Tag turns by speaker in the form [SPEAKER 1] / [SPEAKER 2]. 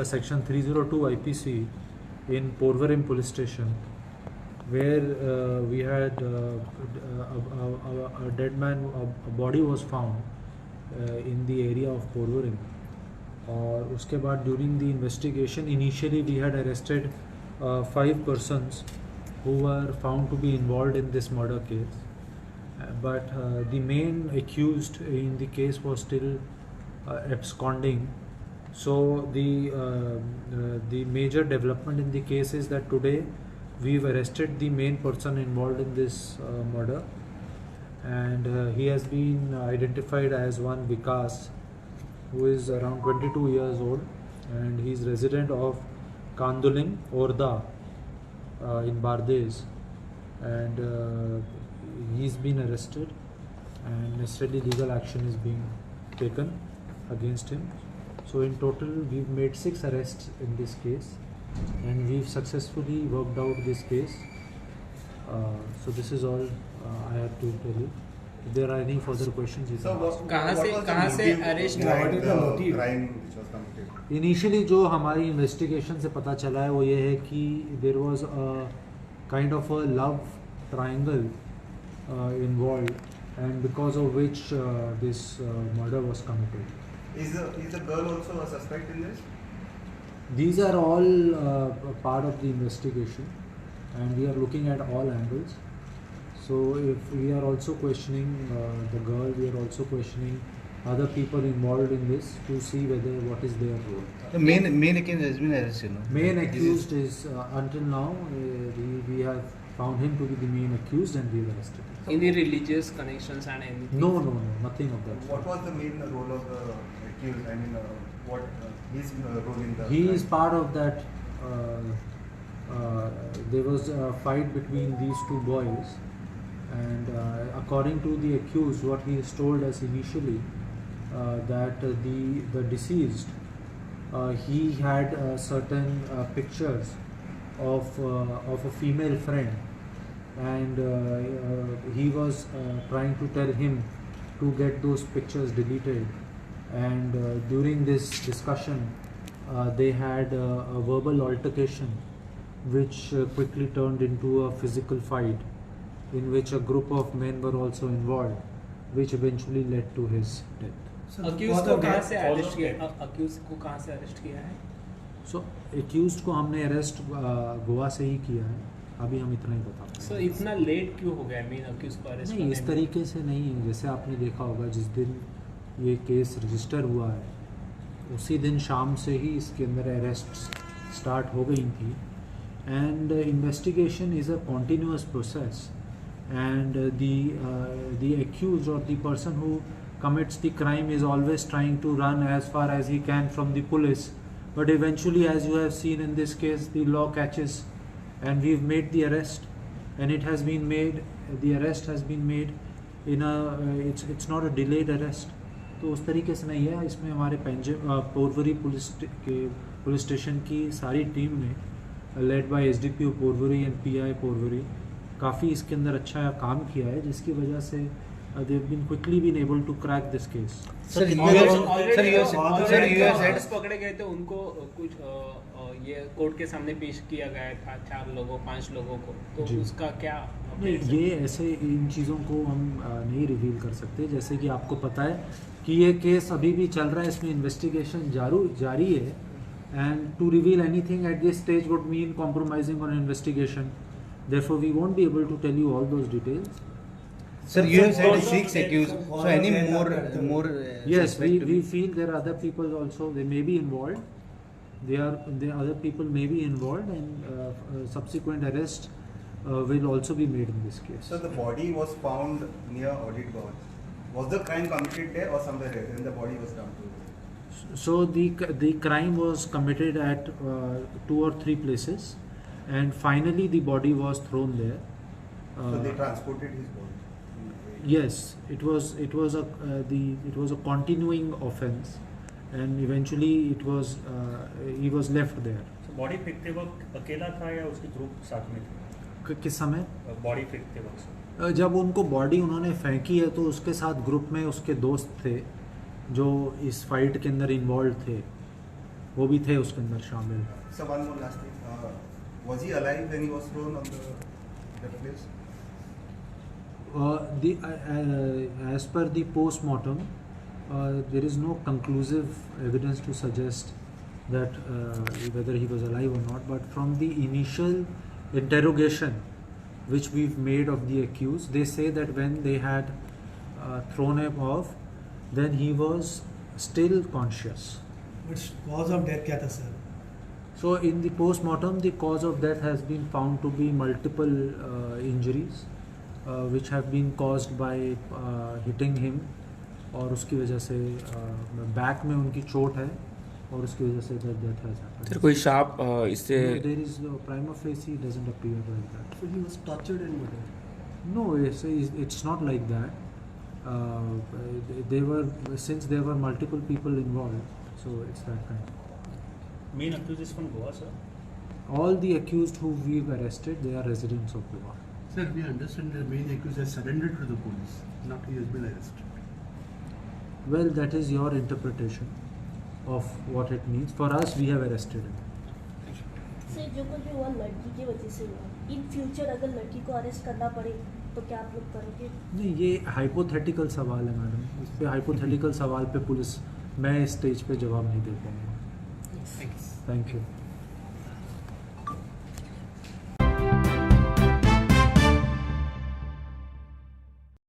[SPEAKER 1] under section 302 IPC in Porvorim police station, where we had a dead man, a body was found in the area of Porvorim. और उसके बाद during the investigation, initially we had arrested 5 persons who were found to be involved in this murder case. But the main accused in the case was still absconding. So the major development in the case is that today we've arrested the main person involved in this murder, and he has been identified as one Vikas, who is around 22 years old, and he is resident of Kanduling, Orda in Bardez, and he's been arrested, and necessarily legal action is being taken against him. So in total we've made 6 arrests in this case, and we've successfully worked out this case. So this is all I have to tell you. If there are any further questions, you can ask.
[SPEAKER 2] कहाँ से arrest
[SPEAKER 3] crime which was committed?
[SPEAKER 1] Initially जो हमारी investigation से पता चला है वो ये है कि there was a kind of a love triangle involved, and because of which this murder was committed.
[SPEAKER 3] Is the girl also a suspect in this?
[SPEAKER 1] These are all part of the investigation, and we are looking at all angles. So if we are also questioning the girl, we are also questioning other people involved in this to see whether what is their role.
[SPEAKER 4] The main accused has been arrested, no?
[SPEAKER 1] Main accused is until now we have found him to be the main accused, and we have arrested him.
[SPEAKER 2] Any religious connections and anything?
[SPEAKER 1] No, nothing of that.
[SPEAKER 3] What was the main role of the accused? I mean, what his role in the?
[SPEAKER 1] He
[SPEAKER 3] crime?
[SPEAKER 1] is part of that. There was a fight between these 2 boys, and according to the accused, what he is told us initially, that the deceased, he had certain pictures of a female friend, and he was trying to tell him to get those pictures deleted, and during this discussion they had a verbal altercation which quickly turned into a physical fight, in which a group of men were also involved, which eventually led to his death.
[SPEAKER 2] Accused को कहाँ से arrest किया? Accused को कहाँ से arrest किया है?
[SPEAKER 1] So accused को हमने अरेस्ट गोवा से ही किया है, अभी हम इतना ही बता पाएंगे।
[SPEAKER 2] So इतना लेट क्यों हो गया मेन accused को अरेस्ट
[SPEAKER 1] नहीं, इस तरीके से नहीं है। जैसे आपने देखा होगा, जिस दिन ये केस रजिस्टर हुआ है उसी दिन शाम से ही इसके अंदर अरेस्ट स्टार्ट हो गई थी, and investigation is a continuous process, and the accused or the person who commits the crime is always trying to run as far as he can from the police, but eventually, as you have seen in this case, the law catches, and we've made the arrest, and it has been made, the arrest has been made in a it's not a delayed arrest. तो उस तरीके से नहीं है। इसमें हमारे Porvorim police station की सारी टीम ने led by SDPO Porvorim and PI Porvorim काफ़ी इसके अंदर अच्छा काम किया है, जिसकी वजह से they have been quickly been able to crack this case.
[SPEAKER 4] Sir, you have said
[SPEAKER 2] पकड़े गए थे उनको कुछ ये कोर्ट के सामने पेश किया गया था 4 लोगों 5 लोगों को, तो उसका क्या?
[SPEAKER 1] नहीं, ये ऐसे इन चीज़ों को हम नहीं रिवील कर सकते। जैसे कि आपको पता है कि ये केस अभी भी चल रहा है, इसमें इन्वेस्टिगेशन जारी है, and to reveal anything at this stage would mean compromising on investigation. Therefore, we won't be able to tell you all those details.
[SPEAKER 4] Sir, you have said 6 accused. So any more?
[SPEAKER 1] Yes, we feel there are other people also. They may be involved. There other people may be involved, and subsequent arrest will also be made in this case.
[SPEAKER 3] So the body was found near Audit Gorge. Was the crime committed there or somewhere else? Then the body was dumped to?
[SPEAKER 1] So the crime was committed at 2 or 3 places, and finally the body was thrown there.
[SPEAKER 3] So they transported his body.
[SPEAKER 1] Yes, it was a continuing offence, and eventually he was left there.
[SPEAKER 5] So body फेंकते वक्त अकेला था या उसके group साथ में थे?
[SPEAKER 1] किस समय?
[SPEAKER 5] बॉडी फेंकते वक्त
[SPEAKER 1] जब उनको बॉडी उन्होंने फेंकी है तो उसके साथ ग्रुप में उसके दोस्त थे जो इस फाइट के अंदर इन्वॉल्व थे, वो भी थे उसके अंदर शामिल.
[SPEAKER 3] So one more last thing. Was he alive when he was thrown on that place?
[SPEAKER 1] As per the post-mortem, there is no conclusive evidence to suggest that whether he was alive or not. But from the initial interrogation which we've made of the accused, they say that when they had thrown him off, then he was still conscious.
[SPEAKER 6] Which cause of death क्या था sir?
[SPEAKER 1] So in the post-mortem, the cause of death has been found to be multiple injuries which have been caused by hitting him, और उसकी वजह से back में उनकी चोट है और उसकी वजह से डेथ has happened.
[SPEAKER 7] सर कोई शाप इससे
[SPEAKER 1] There is prima facie doesn't appear like that.
[SPEAKER 6] So he was tortured and murdered.
[SPEAKER 1] No, it's not like that. Since there were multiple people involved, so it's that kind.
[SPEAKER 5] Main accused is from Goa, sir.
[SPEAKER 1] All the accused who we've arrested, they are residents of Goa.
[SPEAKER 6] Sir, we understand the main accused has surrendered to the police, not he has been arrested.
[SPEAKER 1] Well, that is your interpretation of what it means. For us, we have arrested him.
[SPEAKER 8] Sir जो कुछ भी हुआ लड़की की वजह से हुआ, in future अगर लड़की को अरेस्ट करना पड़े तो क्या आप लोग करोगे?
[SPEAKER 1] नहीं, ये हाइपोथेटिकल सवाल है मैडम. इस पे हाइपोथेटिकल सवाल पे पुलिस मैं इस स्टेज पे जवाब नहीं दे पाऊंगा. Thank you.